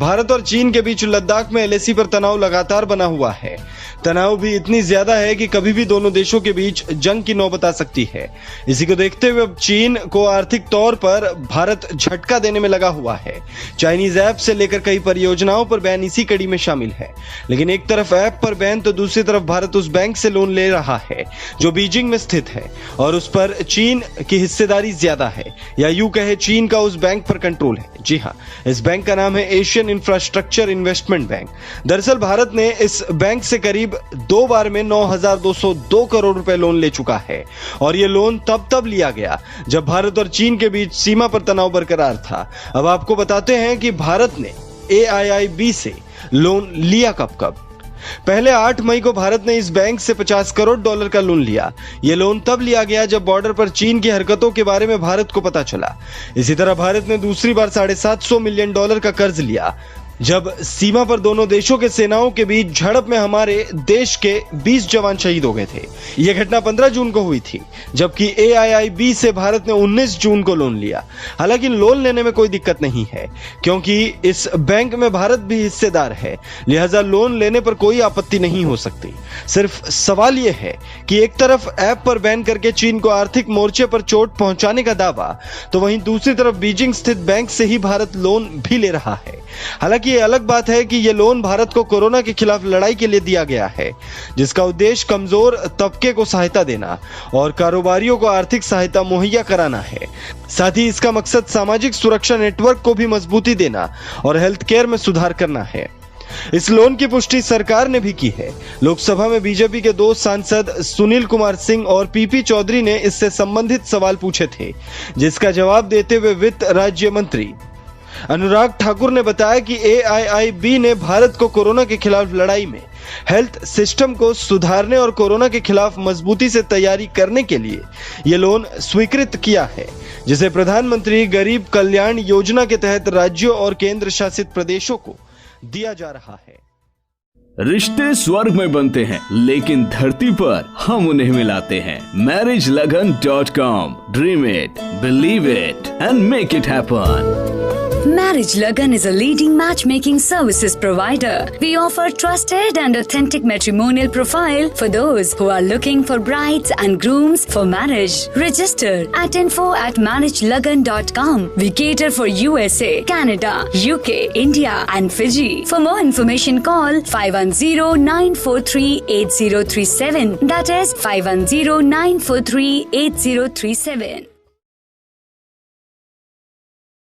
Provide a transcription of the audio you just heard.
भारत और चीन के बीच लद्दाख में एलएसी पर तनाव लगातार बना हुआ है। तनाव भी इतनी ज्यादा है कि कभी भी दोनों देशों के बीच जंग की नौबत आ सकती है। इसी को देखते हुए अब चीन को आर्थिक तौर पर भारत झटका देने में लगा हुआ है। चाइनीज ऐप से लेकर कई परियोजनाओं पर बैन इसी कड़ी में शामिल है। लेकिन एक तरफ ऐप पर बैन तो दूसरी तरफ भारत उस बैंक से लोन ले रहा है जो बीजिंग में स्थित है और उस पर चीन की हिस्सेदारी ज्यादा है, या यूं कहे चीन का उस बैंक पर कंट्रोल है। जी हां, इस बैंक का नाम है एशियन इंफ्रास्ट्रक्चर इन्वेस्टमेंट बैंक। दरअसल भारत ने इस बैंक से करीब 2 बार में 9,202 करोड़ रुपए लोन ले चुका है और यह लोन तब लिया गया जब भारत और चीन के बीच सीमा पर तनाव बरकरार था। अब आपको बताते हैं कि भारत ने AIIB से लोन लिया कब। पहले 8 मई को भारत ने इस बैंक से $50 करोड़ का लोन लिया। यह लोन तब लिया गया जब बॉर्डर पर चीन की हरकतों के बारे में भारत को पता चला। इसी तरह भारत ने दूसरी बार $750 मिलियन का कर्ज लिया जब सीमा पर दोनों देशों के सेनाओं के बीच झड़प में हमारे देश के 20 जवान शहीद हो गए थे। यह घटना 15 जून को हुई थी, जबकि AIIB से भारत ने 19 जून को लोन लिया। हालांकि लोन लेने में कोई दिक्कत नहीं है क्योंकि इस बैंक में भारत भी हिस्सेदार है, लिहाजा लोन लेने पर कोई आपत्ति नहीं हो सकती। सिर्फ सवाल यह है कि एक तरफ ऐप पर बैन करके चीन को आर्थिक मोर्चे पर चोट पहुंचाने का दावा, तो वहीं दूसरी तरफ बीजिंग स्थित बैंक से ही भारत लोन भी ले रहा है। हालांकि ये अलग बात है कि ये लोन भारत को कोरोना के खिलाफ लड़ाई के लिए दिया गया है, जिसका उद्देश्य कमजोर तबके को सहायता देना और कारोबारियों को आर्थिक सहायता मुहैया कराना है। साथ ही इसका मकसद सामाजिक सुरक्षा नेटवर्क को भी मजबूती देना और हेल्थ केयर में सुधार करना है। इस लोन की पुष्टि सरकार ने भी की है। लोकसभा में बीजेपी के 2 सांसद सुनील कुमार सिंह और PP चौधरी ने इससे संबंधित सवाल पूछे थे, जिसका जवाब देते हुए वित्त राज्य मंत्री अनुराग ठाकुर ने बताया कि AIIB ने भारत को कोरोना के खिलाफ लड़ाई में हेल्थ सिस्टम को सुधारने और कोरोना के खिलाफ मजबूती से तैयारी करने के लिए यह लोन स्वीकृत किया है, जिसे प्रधानमंत्री गरीब कल्याण योजना के तहत राज्यों और केंद्र शासित प्रदेशों को दिया जा रहा है। रिश्ते स्वर्ग में बनते हैं लेकिन धरती पर हम उन्हें मिलाते हैं। MarriageLagan.com, Dream it, believe it and make it happen. Marriage Lagan is a leading matchmaking services provider. We offer trusted and authentic matrimonial profile for those who are looking for brides and grooms for marriage. Register at info@marriagelagan.com. We cater for USA, Canada, UK, India and Fiji. For more information call 510-943-8037. That is 510-943-8037.